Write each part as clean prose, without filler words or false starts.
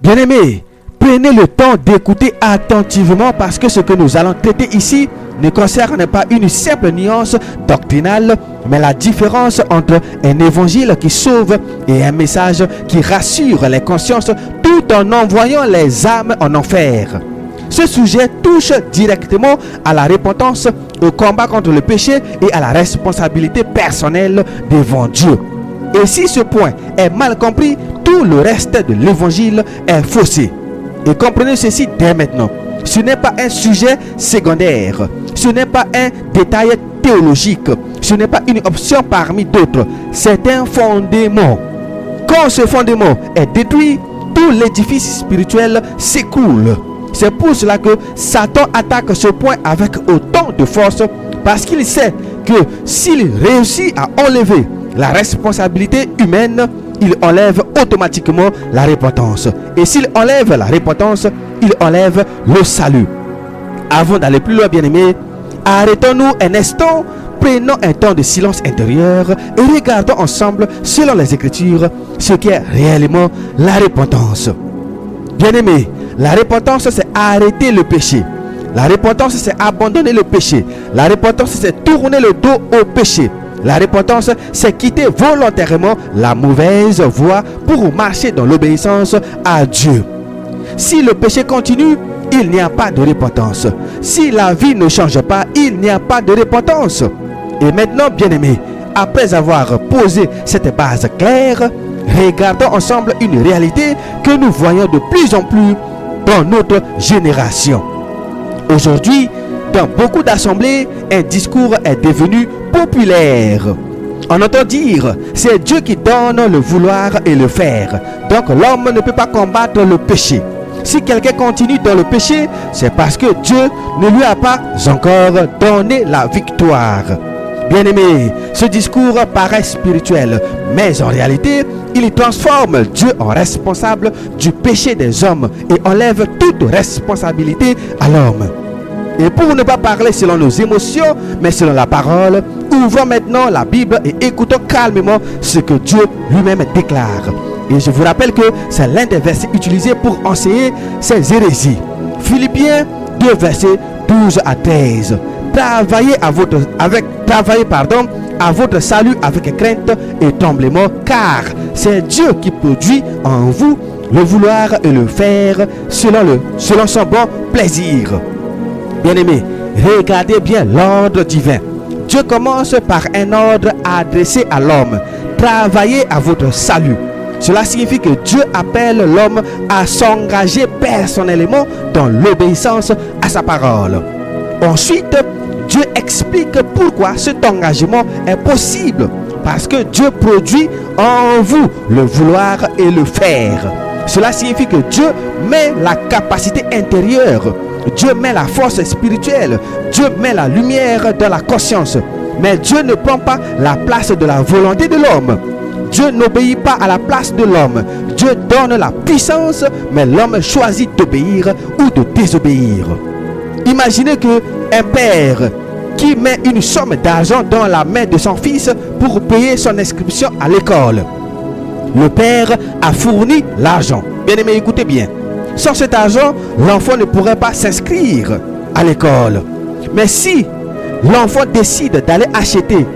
Bien-aimés, prenez le temps d'écouter attentivement parce que ce que nous allons traiter ici ne concerne pas une simple nuance doctrinale, mais la différence entre un évangile qui sauve et un message qui rassure les consciences tout en envoyant les âmes en enfer. Ce sujet touche directement à la repentance, au combat contre le péché et à la responsabilité personnelle devant Dieu. Et si ce point est mal compris, tout le reste de l'évangile est faussé. Et comprenez ceci dès maintenant. Ce n'est pas un sujet secondaire. Ce n'est pas un détail théologique. Ce n'est pas une option parmi d'autres. C'est un fondement. Quand ce fondement est détruit, tout l'édifice spirituel s'écroule. C'est pour cela que Satan attaque ce point avec autant de force, parce qu'il sait que s'il réussit à enlever la responsabilité humaine, il enlève automatiquement la repentance. Et s'il enlève la repentance, il enlève le salut. Avant d'aller plus loin, bien-aimés, arrêtons-nous un instant, prenons un temps de silence intérieur et regardons ensemble, selon les Écritures, ce qu'est réellement la repentance. Bien-aimés, la repentance, c'est arrêter le péché. La repentance, c'est abandonner le péché. La repentance, c'est tourner le dos au péché. La repentance, c'est quitter volontairement la mauvaise voie pour marcher dans l'obéissance à Dieu. Si le péché continue, il n'y a pas de repentance. Si la vie ne change pas, il n'y a pas de repentance. Et maintenant, bien-aimés, après avoir posé cette base claire, regardons ensemble une réalité que nous voyons de plus en plus dans notre génération. Aujourd'hui, dans beaucoup d'assemblées, un discours est devenu populaire. On entend dire, c'est Dieu qui donne le vouloir et le faire. Donc l'homme ne peut pas combattre le péché. Si quelqu'un continue dans le péché, c'est parce que Dieu ne lui a pas encore donné la victoire. Bien-aimés, ce discours paraît spirituel, mais en réalité, il transforme Dieu en responsable du péché des hommes et enlève toute responsabilité à l'homme. Et pour ne pas parler selon nos émotions, mais selon la parole, ouvrons maintenant la Bible et écoutons calmement ce que Dieu lui-même déclare. Et je vous rappelle que c'est l'un des versets utilisés pour enseigner ces hérésies. Philippiens 2, versets 12 à 13. Travaillez à votre salut avec crainte et tremblement, car c'est Dieu qui produit en vous le vouloir et le faire selon son bon plaisir. Bien-aimés, regardez bien l'ordre divin. Dieu commence par un ordre adressé à l'homme. Travaillez à votre salut. Cela signifie que Dieu appelle l'homme à s'engager personnellement dans l'obéissance à sa parole. Ensuite, Dieu explique pourquoi cet engagement est possible. Parce que Dieu produit en vous le vouloir et le faire. Cela signifie que Dieu met la capacité intérieure. Dieu met la force spirituelle. Dieu met la lumière dans la conscience. Mais Dieu ne prend pas la place de la volonté de l'homme. Dieu n'obéit pas à la place de l'homme. Dieu donne la puissance, mais l'homme choisit d'obéir ou de désobéir. Imaginez qu'un père qui met une somme d'argent dans la main de son fils pour payer son inscription à l'école. Le père a fourni l'argent. Bien-aimés, écoutez bien. Sans cet argent, l'enfant ne pourrait pas s'inscrire à l'école. Mais si l'enfant décide d'aller acheter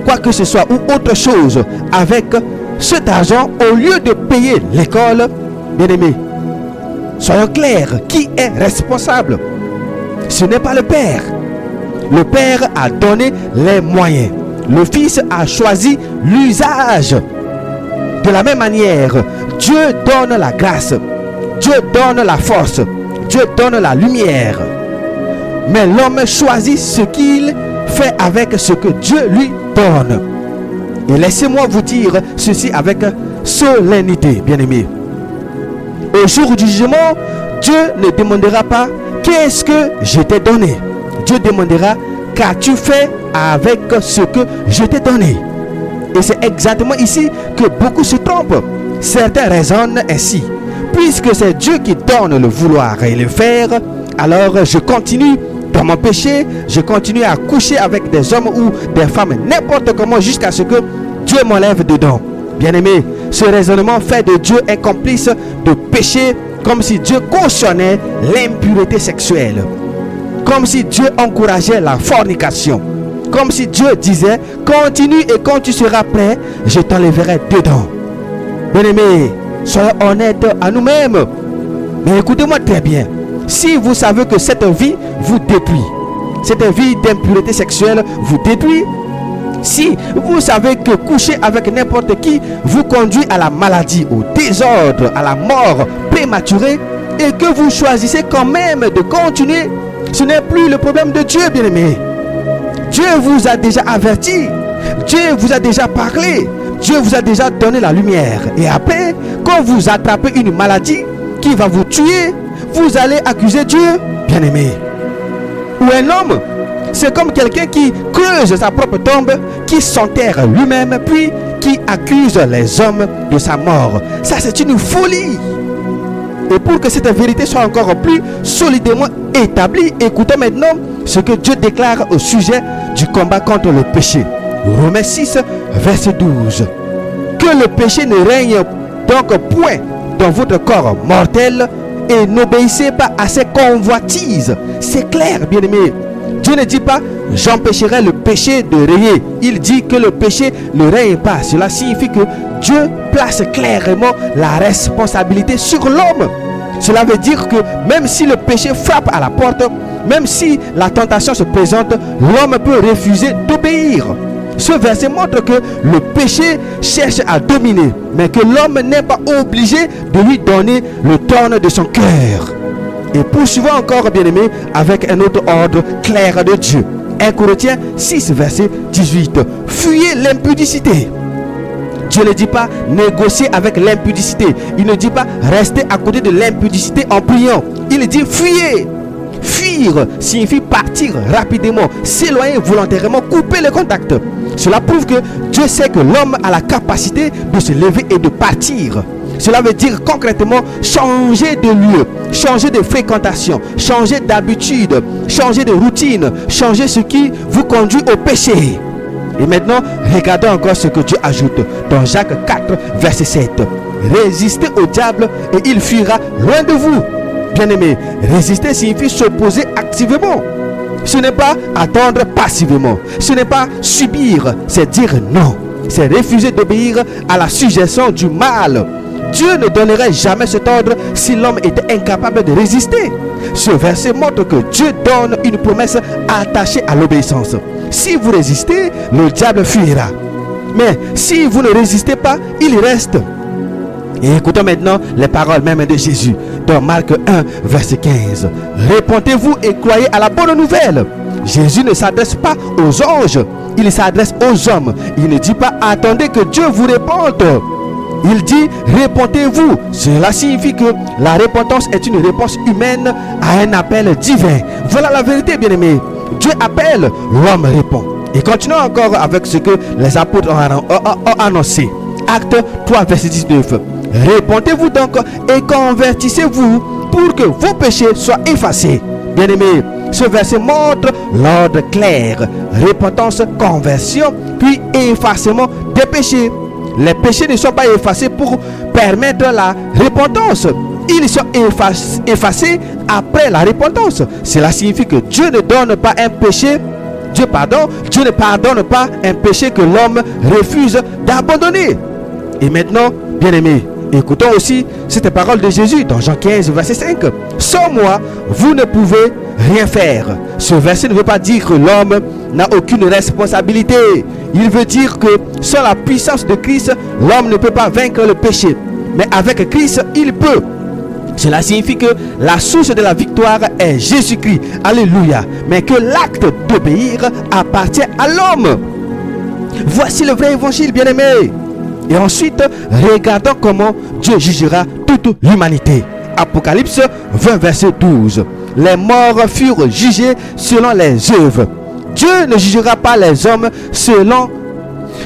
quoi que ce soit ou autre chose avec cet argent, au lieu de payer l'école, bien-aimés, soyons clairs, qui est responsable? Ce n'est pas le père. Le père a donné les moyens. Le fils a choisi l'usage. De la même manière, Dieu donne la grâce. Dieu donne la force. Dieu donne la lumière. Mais l'homme choisit ce qu'il fait avec ce que Dieu lui donne. Et laissez-moi vous dire ceci avec solennité, bien-aimés. Au jour du jugement, Dieu ne demandera pas qu'est-ce que je t'ai donné. Dieu demandera qu'as-tu fait avec ce que je t'ai donné. Et c'est exactement ici que beaucoup se trompent. Certains raisonnent ainsi. Puisque c'est Dieu qui donne le vouloir et le faire, alors je continue dans mon péché, je continue à coucher avec des hommes ou des femmes n'importe comment jusqu'à ce que Dieu m'enlève dedans. Bien-aimé, ce raisonnement fait de Dieu un complice de péché comme si Dieu cautionnait l'impureté sexuelle, comme si Dieu encourageait la fornication, comme si Dieu disait continue et quand tu seras prêt, je t'enlèverai dedans. Bien-aimés, soyons honnêtes à nous-mêmes. Mais écoutez-moi très bien. Si vous savez que cette vie vous détruit, cette vie d'impureté sexuelle vous détruit, si vous savez que coucher avec n'importe qui vous conduit à la maladie, au désordre, à la mort prématurée, et que vous choisissez quand même de continuer, ce n'est plus le problème de Dieu, bien-aimé. Dieu vous a déjà averti, Dieu vous a déjà parlé, Dieu vous a déjà donné la lumière. Et après, quand vous attrapez une maladie qui va vous tuer, vous allez accuser Dieu, bien-aimé. Ou un homme, c'est comme quelqu'un qui creuse sa propre tombe, qui s'enterre lui-même, puis qui accuse les hommes de sa mort. Ça, c'est une folie. Et pour que cette vérité soit encore plus solidement établie, écoutons maintenant ce que Dieu déclare au sujet du combat contre le péché. Romains 6, verset 12. Que le péché ne règne donc point dans votre corps mortel et n'obéissez pas à ses convoitises. C'est clair, bien-aimé. Dieu ne dit pas j'empêcherai le péché de régner. Il dit que le péché ne règne pas. Cela signifie que Dieu place clairement la responsabilité sur l'homme. Cela veut dire que même si le péché frappe à la porte, même si la tentation se présente, l'homme peut refuser d'obéir. Ce verset montre que le péché cherche à dominer, mais que l'homme n'est pas obligé de lui donner le tourne de son cœur. Et poursuivons encore, bien-aimé, avec un autre ordre clair de Dieu. 1 Corinthiens 6, verset 18. Fuyez l'impudicité. Dieu ne dit pas négocier avec l'impudicité. Il ne dit pas rester à côté de l'impudicité en priant. Il dit fuyez. Fuir signifie partir rapidement, s'éloigner volontairement, couper le contact. Cela prouve que Dieu sait que l'homme a la capacité de se lever et de partir. Cela veut dire concrètement changer de lieu, changer de fréquentation, changer d'habitude, changer de routine, changer ce qui vous conduit au péché. Et maintenant, regardons encore ce que Dieu ajoute dans Jacques 4, verset 7. Résistez au diable et il fuira loin de vous. Bien-aimé, résister signifie s'opposer activement. Ce n'est pas attendre passivement. Ce n'est pas subir, c'est dire non. C'est refuser d'obéir à la suggestion du mal. Dieu ne donnerait jamais cet ordre si l'homme était incapable de résister. Ce verset montre que Dieu donne une promesse attachée à l'obéissance. Si vous résistez, le diable fuira. Mais si vous ne résistez pas, il reste. Et écoutons maintenant les paroles même de Jésus dans Marc 1, verset 15. Répondez-vous et croyez à la bonne nouvelle. Jésus ne s'adresse pas aux anges, il s'adresse aux hommes. Il ne dit pas attendez que Dieu vous réponde. Il dit répondez-vous. Cela signifie que la repentance est une réponse humaine à un appel divin. Voilà la vérité, bien-aimé. Dieu appelle, l'homme répond. Et continuons encore avec ce que les apôtres ont annoncé. Acte 3, verset 19. Répondez-vous donc et convertissez-vous pour que vos péchés soient effacés. Bien-aimé, ce verset montre l'ordre clair. Repentance, conversion, puis effacement des péchés. Les péchés ne sont pas effacés pour permettre la repentance. Ils sont effacés après la repentance. Cela signifie que Dieu ne donne pas un péché. Dieu ne pardonne pas un péché que l'homme refuse d'abandonner. Et maintenant, bien-aimés, écoutons aussi cette parole de Jésus dans Jean 15, verset 5. Sans moi, vous ne pouvez rien faire. Ce verset ne veut pas dire que l'homme n'a aucune responsabilité. Il veut dire que sans la puissance de Christ, l'homme ne peut pas vaincre le péché. Mais avec Christ, il peut. Cela signifie que la source de la victoire est Jésus-Christ. Alléluia. Mais que l'acte d'obéir appartient à l'homme. Voici le vrai évangile, bien-aimé. Et ensuite, regardons comment Dieu jugera toute l'humanité. Apocalypse 20, verset 12. Les morts furent jugés selon les œuvres. Dieu ne jugera pas les hommes selon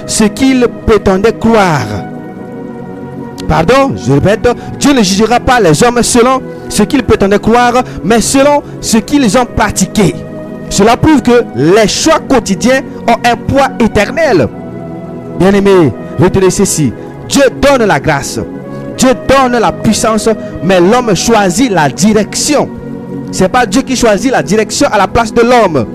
ce qu'ils prétendaient croire. Pardon, je répète, Dieu ne jugera pas les hommes selon ce qu'ils prétendaient croire, mais selon ce qu'ils ont pratiqué. Cela prouve que les choix quotidiens ont un poids éternel. Bien-aimés, retenez ceci. Dieu donne la grâce. Dieu donne la puissance, mais l'homme choisit la direction. Ce n'est pas Dieu qui choisit la direction à la place de l'homme.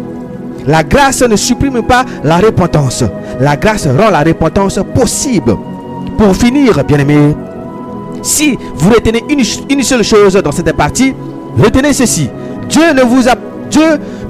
La grâce ne supprime pas la repentance. La grâce rend la repentance possible. Pour finir, bien-aimés, si vous retenez une seule chose dans cette partie, retenez ceci. Dieu ne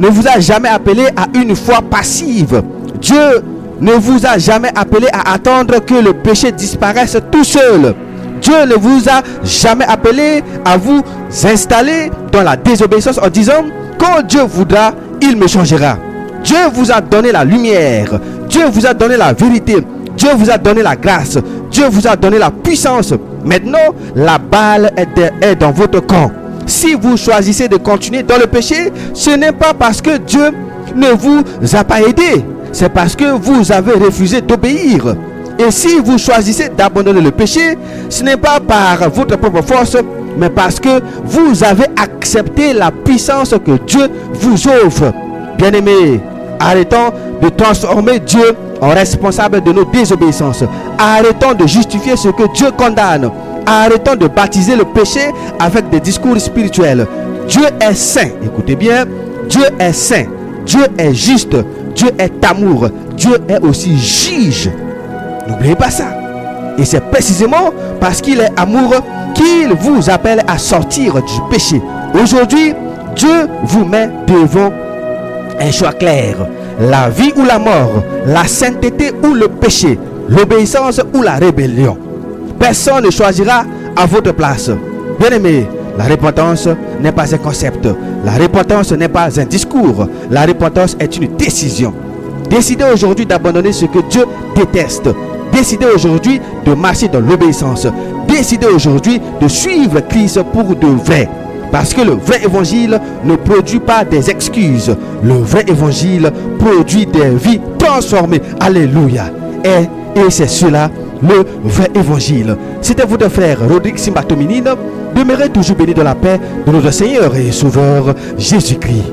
vous a jamais appelé à une foi passive. Dieu ne vous a jamais appelé à attendre que le péché disparaisse tout seul. Dieu ne vous a jamais appelé à vous installer dans la désobéissance en disant « Quand Dieu voudra, il me changera ». Dieu vous a donné la lumière. Dieu vous a donné la vérité. Dieu vous a donné la grâce. Dieu vous a donné la puissance. Maintenant, la balle est dans votre camp. Si vous choisissez de continuer dans le péché, ce n'est pas parce que Dieu ne vous a pas aidé. C'est parce que vous avez refusé d'obéir. Et si vous choisissez d'abandonner le péché, ce n'est pas par votre propre force, mais parce que vous avez accepté la puissance que Dieu vous offre. Bien-aimés, arrêtons de transformer Dieu en responsable de nos désobéissances. Arrêtons de justifier ce que Dieu condamne. Arrêtons de baptiser le péché avec des discours spirituels. Dieu est saint. Écoutez bien, Dieu est saint. Dieu est juste. Dieu est amour. Dieu est aussi juge. N'oubliez pas ça. Et c'est précisément parce qu'il est amour qu'il vous appelle à sortir du péché. Aujourd'hui, Dieu vous met devant un choix clair. La vie ou la mort, la sainteté ou le péché, l'obéissance ou la rébellion. Personne ne choisira à votre place. Bien-aimés, la repentance n'est pas un concept. La repentance n'est pas un discours. La repentance est une décision. Décidez aujourd'hui d'abandonner ce que Dieu déteste. Décidez aujourd'hui de marcher dans l'obéissance. Décidez aujourd'hui de suivre Christ pour de vrai. Parce que le vrai évangile ne produit pas des excuses. Le vrai évangile produit des vies transformées. Alléluia. Et c'est cela le vrai évangile. C'était votre frère Rodrigue Simba Tominine. Demeurez toujours bénis de la paix de notre Seigneur et Sauveur Jésus-Christ.